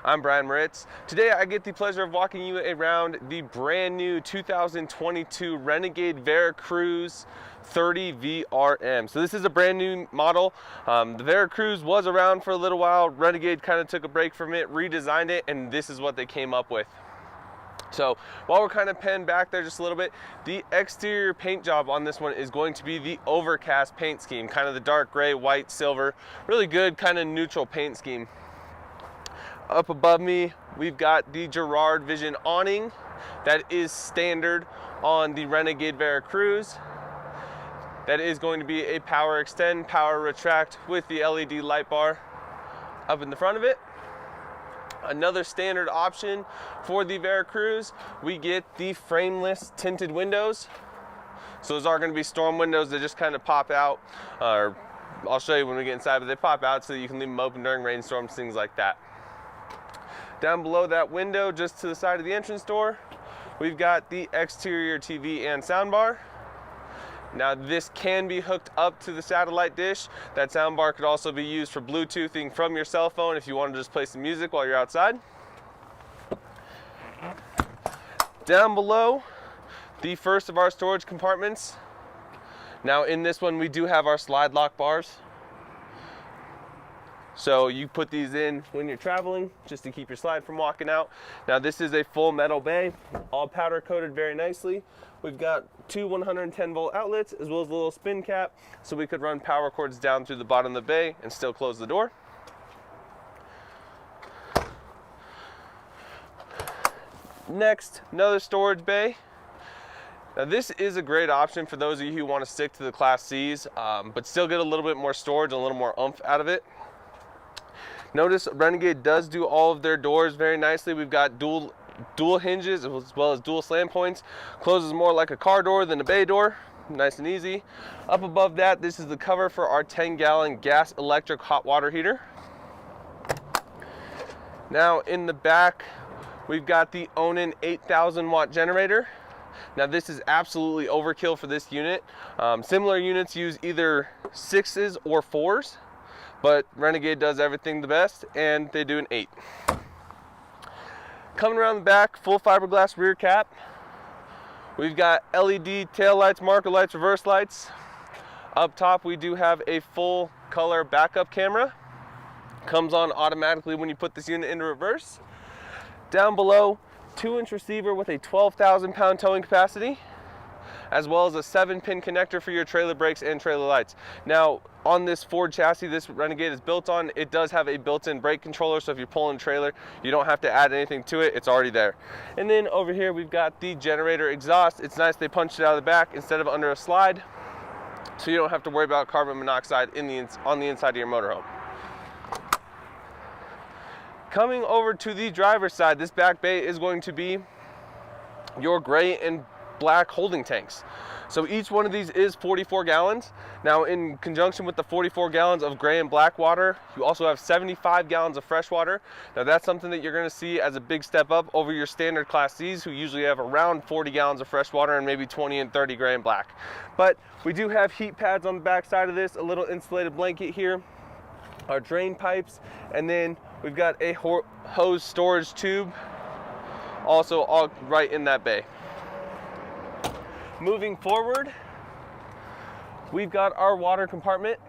I'm Brian Moritz. Today I get the pleasure of walking you around the brand new 2022 Renegade Veracruz 30 VRM. So this is a brand new model. The Veracruz was around for a little while. Renegade kind of took a break from it, redesigned it, and this is what they came up with. So while we're kind of penned back there just a little bit, the exterior paint job on this one is going to be the overcast paint scheme, kind of the dark gray, white, silver, really good kind of neutral paint scheme. Up above me, we've got the Girard Vision awning that is standard on the Renegade Veracruz. That is going to be a power extend, power retract with the LED light bar up in the front of it. Another standard option for the Veracruz, we get the frameless tinted windows. So those are going to be storm windows that just kind of pop out. I'll show you when we get inside, but they pop out so that you can leave them open during rainstorms, things like that. Down below that window, just to the side of the entrance door, we've got the exterior TV and soundbar. Now this can be hooked up to the satellite dish. That soundbar could also be used for Bluetoothing from your cell phone if you want to just play some music while you're outside. Down below, the first of our storage compartments. Now in this one we do have our slide lock bars. So you put these in when you're traveling just to keep your slide from walking out. Now this is a full metal bay, all powder coated very nicely. We've got two 110 volt outlets as well as a little spin cap so we could run power cords down through the bottom of the bay and still close the door. Next, another storage bay. Now this is a great option for those of you who want to stick to the Class C's, but still get a little bit more storage and a little more oomph out of it. Notice Renegade does do all of their doors very nicely. We've got dual hinges as well as dual slam points. Closes more like a car door than a bay door. Nice and easy. Up above that, this is the cover for our 10-gallon gas electric hot water heater. Now in the back, we've got the Onan 8,000 watt generator. Now this is absolutely overkill for this unit. Similar units use either 6s or 4s. But Renegade does everything the best, and they do an 8. Coming around the back, full fiberglass rear cap. We've got LED tail lights, marker lights, reverse lights. Up top, we do have a full color backup camera. Comes on automatically when you put this unit into reverse. Down below, 2-inch receiver with a 12,000 pound towing capacity, as well as a 7-pin connector for your trailer brakes and trailer lights. Now, on this Ford chassis this Renegade is built on, it does have a built-in brake controller, so if you're pulling a trailer, you don't have to add anything to it, it's already there. And then over here, we've got the generator exhaust. It's nice they punched it out of the back instead of under a slide, so you don't have to worry about carbon monoxide on the inside of your motorhome. Coming over to the driver's side, this back bay is going to be your gray and black holding tanks. So each one of these is 44 gallons. Now in conjunction with the 44 gallons of gray and black water, you also have 75 gallons of fresh water. Now that's something that you're gonna see as a big step up over your standard Class C's, who usually have around 40 gallons of fresh water and maybe 20 and 30 gray and black. But we do have heat pads on the back side of this, a little insulated blanket here, our drain pipes, and then we've got a hose storage tube also all right in that bay. Moving forward, we've got our water compartment.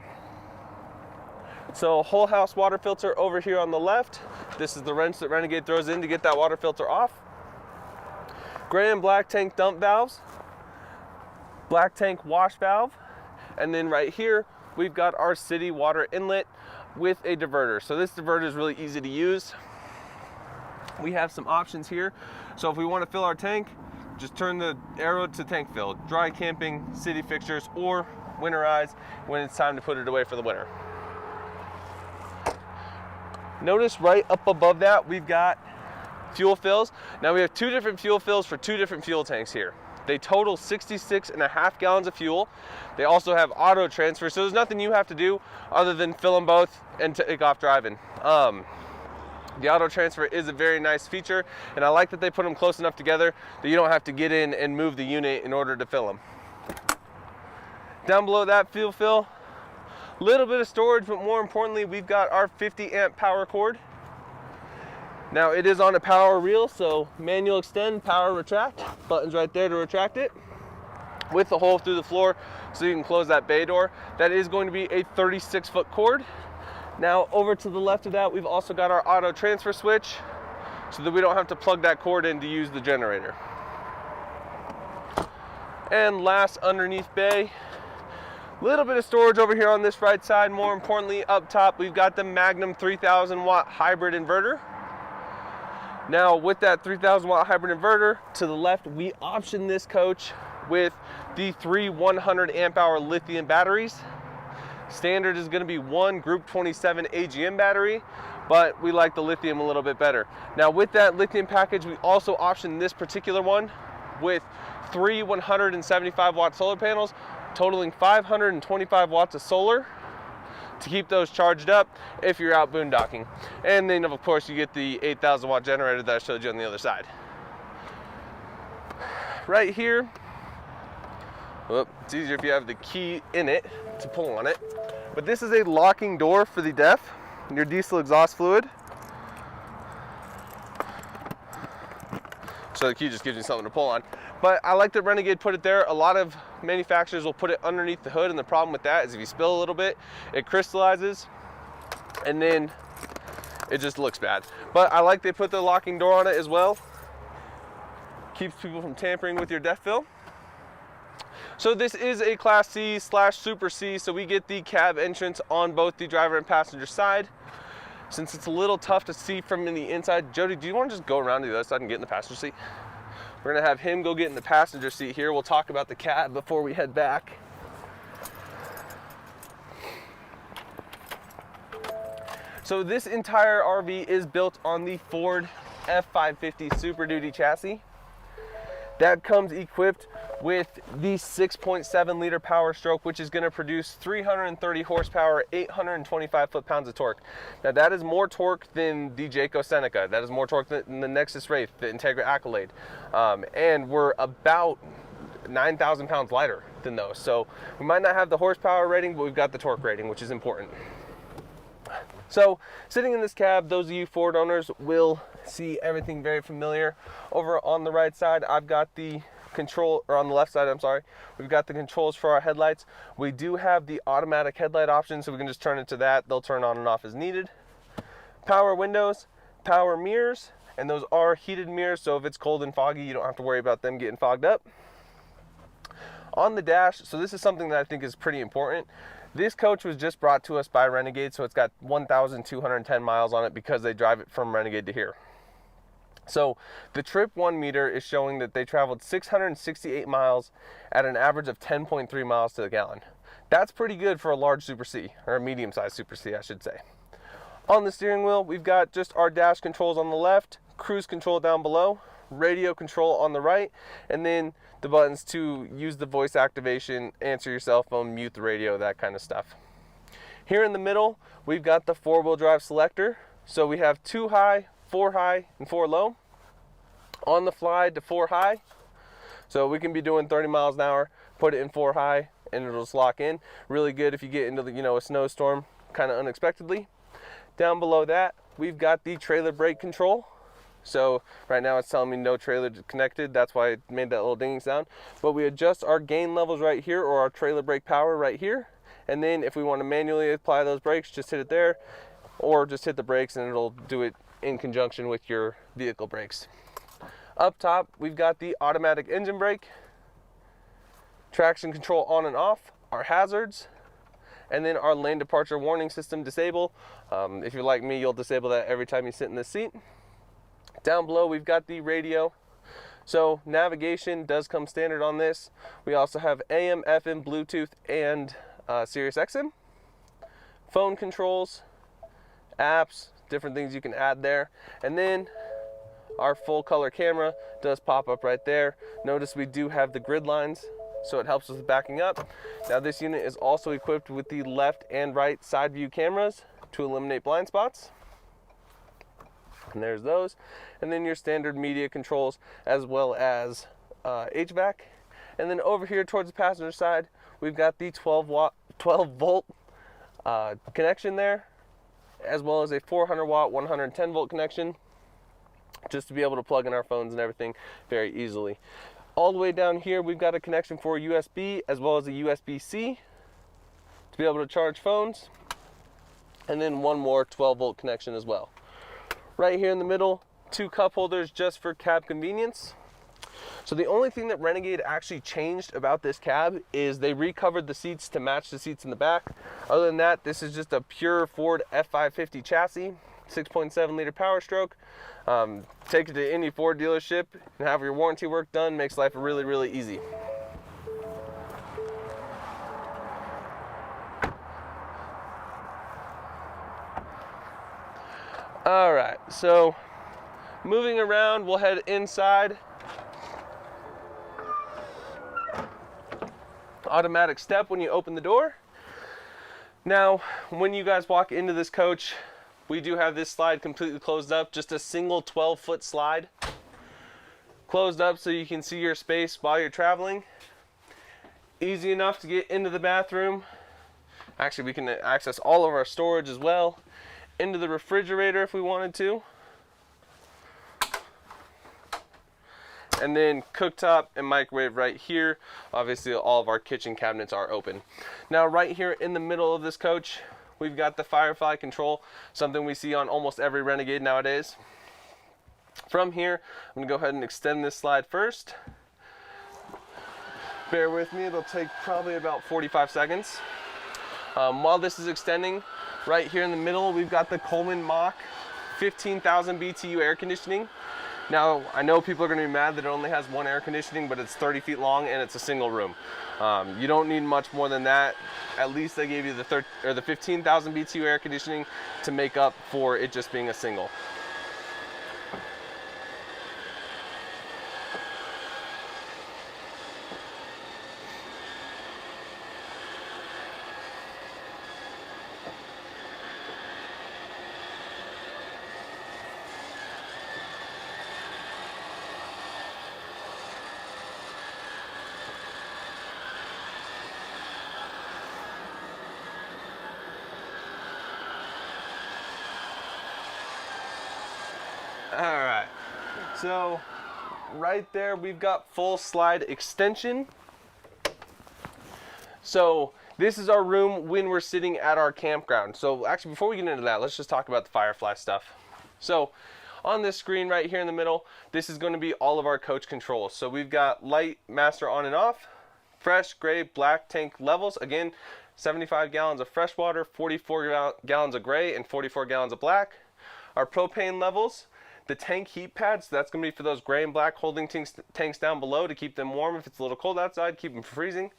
So whole house water filter over here on the left. This is the wrench that Renegade throws in to get that water filter off. Gray and black tank dump valves, black tank wash valve, and then right here, we've got our city water inlet with a diverter. So this diverter is really easy to use. We have some options here. So if we want to fill our tank, just turn the arrow to tank fill, dry camping, city fixtures, or winterize when it's time to put it away for the winter. Notice right up above that, we've got fuel fills. Now we have 2 different fuel fills for 2 different fuel tanks here. They total 66.5 gallons of fuel. They also have auto transfer, so there's nothing you have to do other than fill them both and take off driving. The auto transfer is a very nice feature, and I like that they put them close enough together that you don't have to get in and move the unit in order to fill them. Down below that fuel fill, little bit of storage, but more importantly, we've got our 50 amp power cord. Now it is on a power reel, so manual extend, power retract, buttons right there to retract it, with the hole through the floor so you can close that bay door. That is going to be a 36-foot cord. Now over to the left of that, we've also got our auto transfer switch so that we don't have to plug that cord in to use the generator. And last, underneath bay, little bit of storage over here on this right side. More importantly, up top, we've got the Magnum 3000 watt hybrid inverter. Now with that 3000 watt hybrid inverter, to the left, we option this coach with the 3 100 amp hour lithium batteries. Standard is going to be one Group 27 AGM battery, but we like the lithium a little bit better. Now with that lithium package, we also option this particular one with 3 175 watt solar panels, totaling 525 watts of solar to keep those charged up if you're out boondocking. And then of course you get the 8,000 watt generator that I showed you on the other side. Right here, well, it's easier if you have the key in it to pull on it, but this is a locking door for the DEF, your diesel exhaust fluid. So the key just gives you something to pull on. But I like that Renegade put it there. A lot of manufacturers will put it underneath the hood, and the problem with that is if you spill a little bit, it crystallizes, and then it just looks bad. But I like they put the locking door on it as well. Keeps people from tampering with your DEF fill. So this is a Class C / Super C, so we get the cab entrance on both the driver and passenger side. Since it's a little tough to see from the inside, Jody, do you want to just go around to the other side and get in the passenger seat? We're gonna have him go get in the passenger seat here. We'll talk about the cab before we head back. So this entire RV is built on the Ford F550 Super Duty chassis. That comes equipped with the 6.7 liter Power Stroke, which is going to produce 330 horsepower, 825 foot-pounds of torque. Now that is more torque than the Jayco Seneca. That is more torque than the Nexus Wraith, the Integra Accolade. And we're about 9,000 pounds lighter than those. So we might not have the horsepower rating, but we've got the torque rating, which is important. So sitting in this cab, those of you Ford owners will see everything very familiar. Over on the right side, I've got the control, or on the left side, I'm sorry, we've got the controls for our headlights. We do have the automatic headlight option, so we can just turn it to that. They'll turn on and off as needed. Power windows, power mirrors, and those are heated mirrors, so if it's cold and foggy, you don't have to worry about them getting fogged up. On the dash, so this is something that I think is pretty important. This coach was just brought to us by Renegade, so it's got 1,210 miles on it because they drive it from Renegade to here. So the Trip 1 meter is showing that they traveled 668 miles at an average of 10.3 miles to the gallon. That's pretty good for a large Super C, or a medium-sized Super C, I should say. On the steering wheel, we've got just our dash controls on the left, cruise control down below, radio control on the right, and then the buttons to use the voice activation, answer your cell phone, mute the radio, that kind of stuff. Here in the middle, we've got the 4-wheel drive selector. So we have 2 high, 4 high, and 4 low. On the fly to 4 high. So we can be doing 30 miles an hour, put it in 4 high, and it'll just lock in. Really good if you get into the, a snowstorm kind of unexpectedly. Down below that, we've got the trailer brake control. So right now it's telling me no trailer connected. That's why it made that little dinging sound. But we adjust our gain levels right here, or our trailer brake power right here. And then if we want to manually apply those brakes, just hit it there, or just hit the brakes and it'll do it in conjunction with your vehicle brakes. Up top, we've got the automatic engine brake, traction control on and off, our hazards, and then our lane departure warning system disable. If you're like me, you'll disable that every time you sit in this seat. Down below, we've got the radio. So navigation does come standard on this. We also have AM, FM, Bluetooth, and Sirius XM. Phone controls, apps, different things you can add there. And then our full color camera does pop up right there. Notice we do have the grid lines, so it helps with backing up. Now this unit is also equipped with the left and right side view cameras to eliminate blind spots. And there's those. And then your standard media controls, as well as HVAC. And then over here towards the passenger side, we've got the 12 volt connection there, as well as a 400 watt 110 volt connection. just to be able to plug in our phones and everything very easily. All the way down here, we've got a connection for USB as well as a USB-C to be able to charge phones, and then one more 12-volt connection as well. Right here in the middle, 2 cup holders just for cab convenience. So the only thing that Renegade actually changed about this cab is they recovered the seats to match the seats in the back. Other than that, this is just a pure Ford F550 chassis, 6.7 liter power stroke. Take it to any Ford dealership and have your warranty work done. Makes life really, really easy. All right, so moving around, we'll head inside. Automatic step when you open the door. Now, when you guys walk into this coach, we do have this slide completely closed up, just a single 12-foot slide. Closed up so you can see your space while you're traveling. Easy enough to get into the bathroom. Actually, we can access all of our storage as well. Into the refrigerator if we wanted to. And then cooktop and microwave right here. Obviously, all of our kitchen cabinets are open. Now, right here in the middle of this coach, we've got the Firefly control, something we see on almost every Renegade nowadays. From here, I'm gonna go ahead and extend this slide first. Bear with me, it'll take probably about 45 seconds. While this is extending, right here in the middle, we've got the Coleman Mach 15,000 BTU air conditioning. Now, I know people are gonna be mad that it only has one air conditioning, but it's 30 feet long and it's a single room. You don't need much more than that. At least they gave you the 15,000 BTU air conditioning to make up for it just being a single. All right, so right there we've got full slide extension. So this is our room when we're sitting at our campground. So actually, before we get into that, let's just talk about the Firefly stuff. So on this screen right here in the middle, this is going to be all of our coach controls. So we've got light, master on and off, fresh, gray, black tank levels. Again, 75 gallons of fresh water, 44 gallons of gray, and 44 gallons of black. Our propane levels, the tank heat pads, so that's going to be for those gray and black holding tanks down below to keep them warm if it's a little cold outside, keep them from freezing.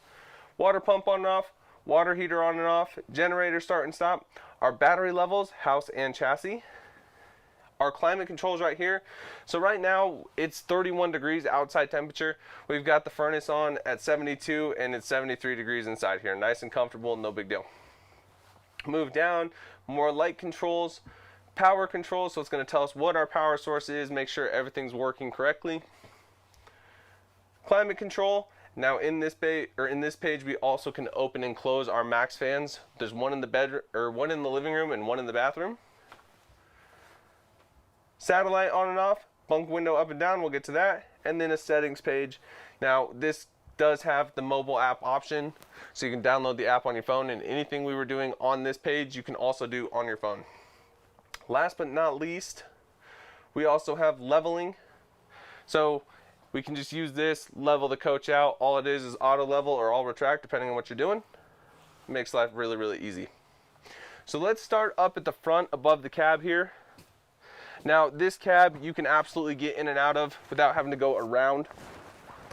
Water pump on and off, water heater on and off, generator start and stop. Our battery levels, house and chassis. Our climate controls right here. So right now it's 31 degrees outside temperature. We've got the furnace on at 72 and it's 73 degrees inside here. Nice and comfortable, no big deal. Move down, more light controls. Power control, so it's going to tell us what our power source is, make sure everything's working correctly. Climate control. Now in this page we also can open and close our max fans. There's one in the bedroom, or one in the living room and one in the bathroom. Satellite on and off, bunk window up and down, we'll get to that. And then a settings page. Now this does have the mobile app option, so you can download the app on your phone, and anything we were doing on this page you can also do on your phone. Last but not least, we also have leveling. So we can just use this, level the coach out. All it is auto level or all retract, depending on what you're doing. It makes life really, really easy. So let's start up at the front above the cab here. Now this cab you can absolutely get in and out of without having to go around.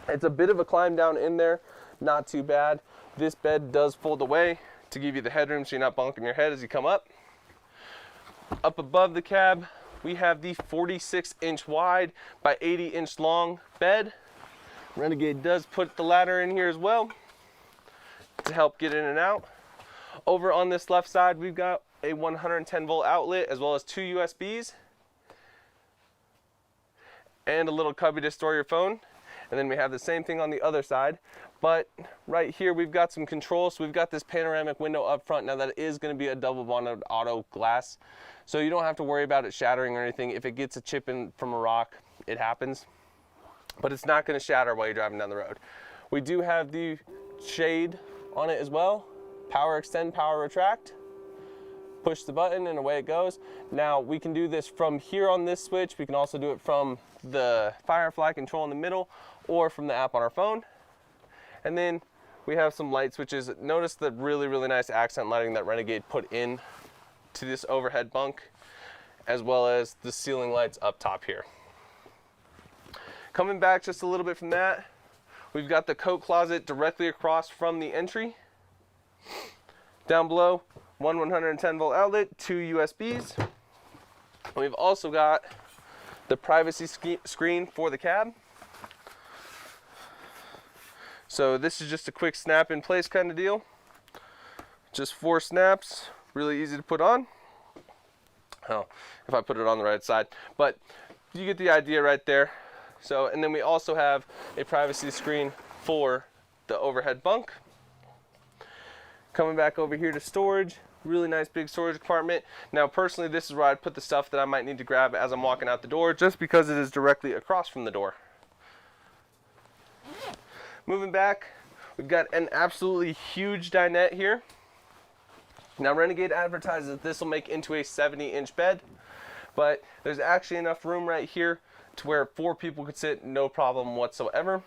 It's a bit of a climb down in there, not too bad. This bed does fold away to give you the headroom so you're not bunking your head as you come up. Up above the cab, we have the 46-inch wide by 80-inch long bed. Renegade does put the ladder in here as well to help get in and out. Over on this left side, we've got a 110-volt outlet as well as 2 USBs and a little cubby to store your phone. And then we have the same thing on the other side. But right here we've got some controls. So we've got this panoramic window up front. Now that is going to be a double bonded auto glass, so you don't have to worry about it shattering or anything. If it gets a chip in from a rock, it happens, but it's not going to shatter while you're driving down the road. We do have the shade on it as well. Power extend, power retract. Push the button and away it goes. Now we can do this from here on this switch. We can also do it from the Firefly control in the middle or from the app on our phone. And then we have some light switches. Notice the really nice accent lighting that Renegade put in to this overhead bunk, as well as the ceiling lights up top here. Coming back just a little bit from that, we've got the coat closet directly across from the entry. Down below, one 110 volt outlet, 2 USBs. We've also got the privacy screen for the cab. So this is just a quick snap in place kind of deal. Just 4 snaps, really easy to put on. Oh, if I put it on the right side, but you get the idea right there. So, and then we also have a privacy screen for the overhead bunk. Coming back over here to storage, really nice big storage compartment. Now personally, this is where I'd put the stuff that I might need to grab as I'm walking out the door, just because it is directly across from the door. Moving back, we've got an absolutely huge dinette here. Now Renegade advertises that this will make into a 70-inch bed, but there's actually enough room right here to where 4 people could sit, no problem whatsoever.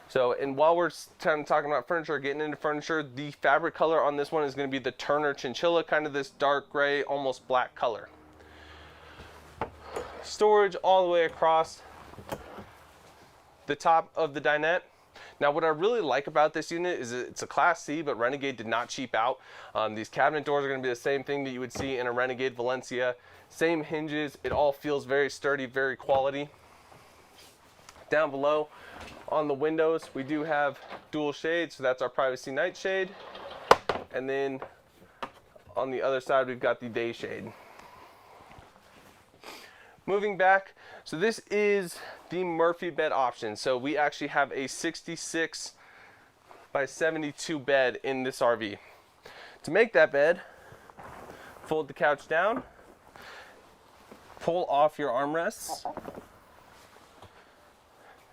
So, and while we're kind of talking about furniture, getting into furniture, the fabric color on this one is going to be the Turner Chinchilla, kind of this dark gray, almost black color. Storage all the way across the top of the dinette. Now what I really like about this unit is it's a Class C, but Renegade did not cheap out. These cabinet doors are going to be the same thing that you would see in a Renegade Valencia. Same hinges, it all feels very sturdy, very quality. Down below on the windows, we do have dual shades, so that's our privacy night shade. And then on the other side, we've got the day shade. Moving back, so this is the Murphy bed option. So we actually have a 66 by 72 bed in this RV. To make that bed, fold the couch down, pull off your armrests,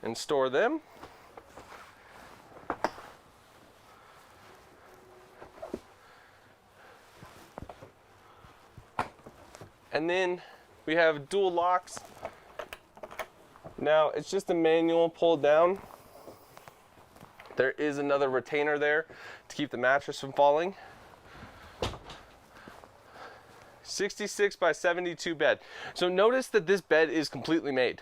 and store them. And then we have dual locks. Now it's just a manual pull down. There is another retainer there to keep the mattress from falling. 66 by 72 bed. So notice that this bed is completely made.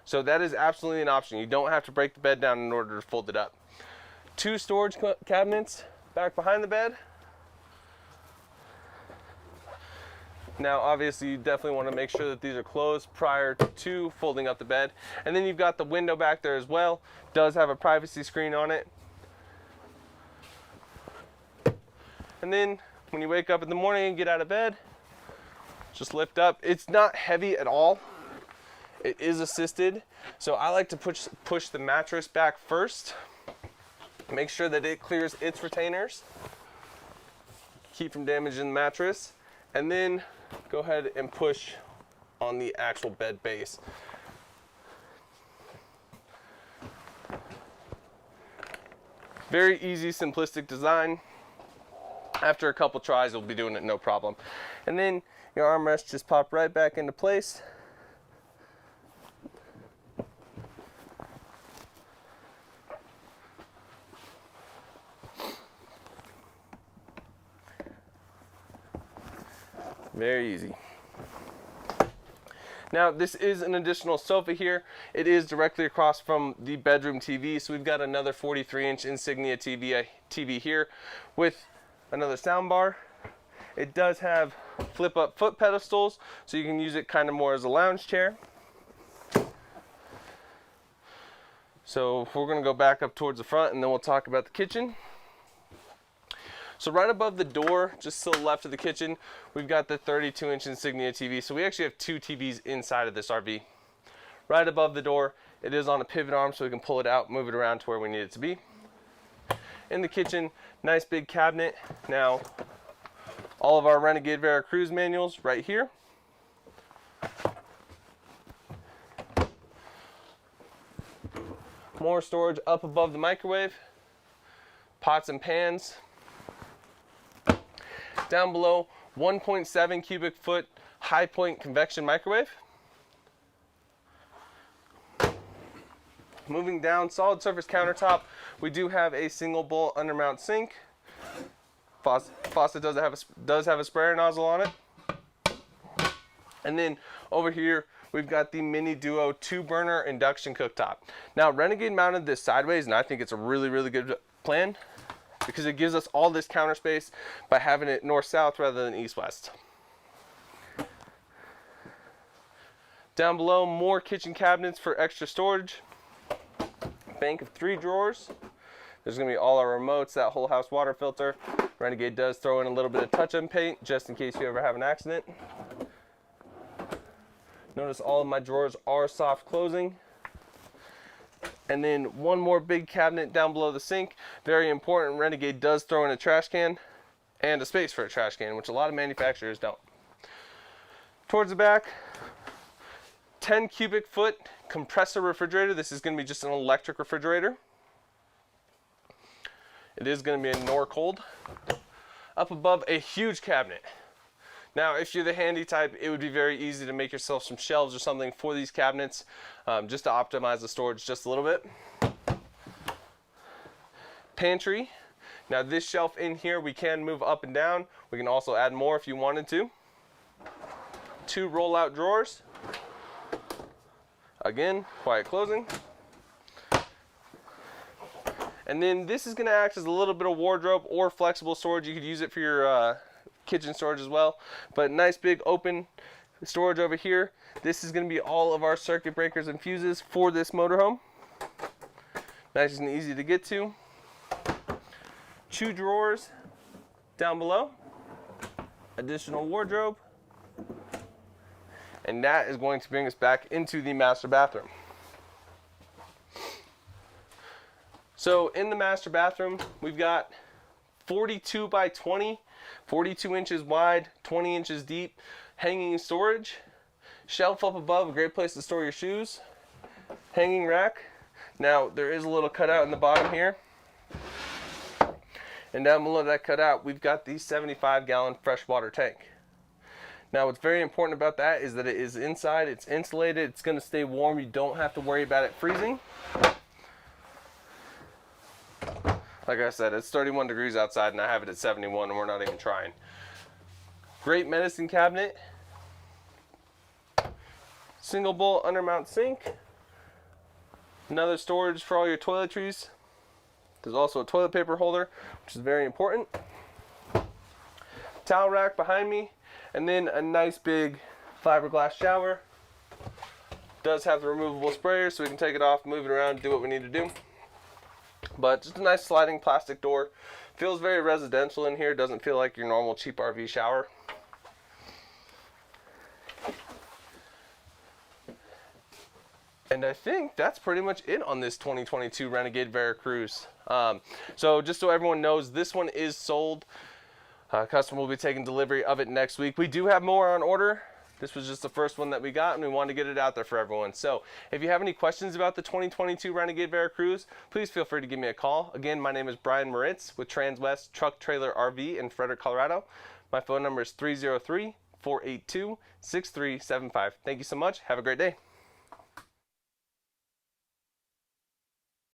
So that is absolutely an option. You don't have to break the bed down in order to fold it up. 2 storage cabinets back behind the bed. Now obviously you definitely want to make sure that these are closed prior to folding up the bed. And then you've got the window back there as well. Does have a privacy screen on it. And then when you wake up in the morning and get out of bed, just lift up. It's not heavy at all. It is assisted. So I like to push the mattress back first. Make sure that it clears its retainers. Keep from damaging the mattress. And then go ahead and push on the actual bed base. Very easy, simplistic design. After a couple tries, you'll be doing it no problem. And then your armrests just pop right back into place. Very easy. Now this is an additional sofa here. It is directly across from the bedroom TV. So we've got another 43-inch Insignia TV here with another sound bar. It does have flip up foot pedestals, so you can use it kind of more as a lounge chair. So we're going to go back up towards the front and then we'll talk about the kitchen. So right above the door, just to the left of the kitchen, we've got the 32-inch Insignia TV. So we actually have 2 TVs inside of this RV. right above the door. It is on a pivot arm, so we can pull it out, move it around to where we need it to be. In the kitchen, nice big cabinet. Now, all of our Renegade Veracruz manuals right here. More storage up above the microwave. Pots and pans. Down below, 1.7 cubic foot high point convection microwave. Moving down, solid surface countertop. We do have a single bowl undermount sink. Faucet does have a sprayer nozzle on it. And then over here, we've got the Mini Duo 2-burner induction cooktop. Now, Renegade mounted this sideways, and I think it's a really, really good plan because it gives us all this counter space by having it north-south rather than east-west. Down below, more kitchen cabinets for extra storage. Bank of 3 drawers. There's going to be all our remotes, that whole house water filter. Renegade does throw in a little bit of touch-up paint just in case you ever have an accident. Notice all of my drawers are soft closing. And then one more big cabinet down below the sink. Very important, Renegade does throw in a trash can and a space for a trash can, which a lot of manufacturers don't. Towards the back, 10 cubic foot compressor refrigerator. This is going to be just an electric refrigerator. It is going to be a Nor cold. Up above, a huge cabinet. Now, if you're the handy type, it would be very easy to make yourself some shelves or something for these cabinets, just to optimize the storage just a little bit. Pantry. Now, this shelf in here, we can move up and down. We can also add more if you wanted to. 2 roll-out drawers. Again, quiet closing. And then this is going to act as a little bit of wardrobe or flexible storage. You could use it for your kitchen storage as well. But nice big open storage over here. This is going to be all of our circuit breakers and fuses for this motorhome. Nice and easy to get to. 2 drawers down below. Additional wardrobe. And that is going to bring us back into the master bathroom. So in the master bathroom, we've got 42 by 20, 42 inches wide, 20 inches deep, hanging storage, shelf up above, a great place to store your shoes, hanging rack. Now there is a little cutout in the bottom here. And down below that cutout, we've got the 75-gallon freshwater tank. Now what's very important about that is that it is inside, it's insulated, it's going to stay warm, you don't have to worry about it freezing. Like I said, it's 31 degrees outside and I have it at 71 and we're not even trying. Great medicine cabinet. Single bowl undermount sink. Another storage for all your toiletries. There's also a toilet paper holder, which is very important. Towel rack behind me. And then a nice big fiberglass shower. Does have the removable sprayer so we can take it off, move it around, do what we need to do. But just a nice sliding plastic door. Feels very residential in here. Doesn't feel like your normal cheap RV shower. And I think that's pretty much it on this 2022 Renegade Veracruz. So just so everyone knows, this one is sold. Customer will be taking delivery of it next week. We do have more on order. This was just the first one that we got, and we wanted to get it out there for everyone. So if you have any questions about the 2022 Renegade Veracruz, please feel free to give me a call. Again, my name is Brian Moritz with Transwest Truck Trailer RV in Frederick, Colorado. My phone number is 303-482-6375. Thank you so much. Have a great day.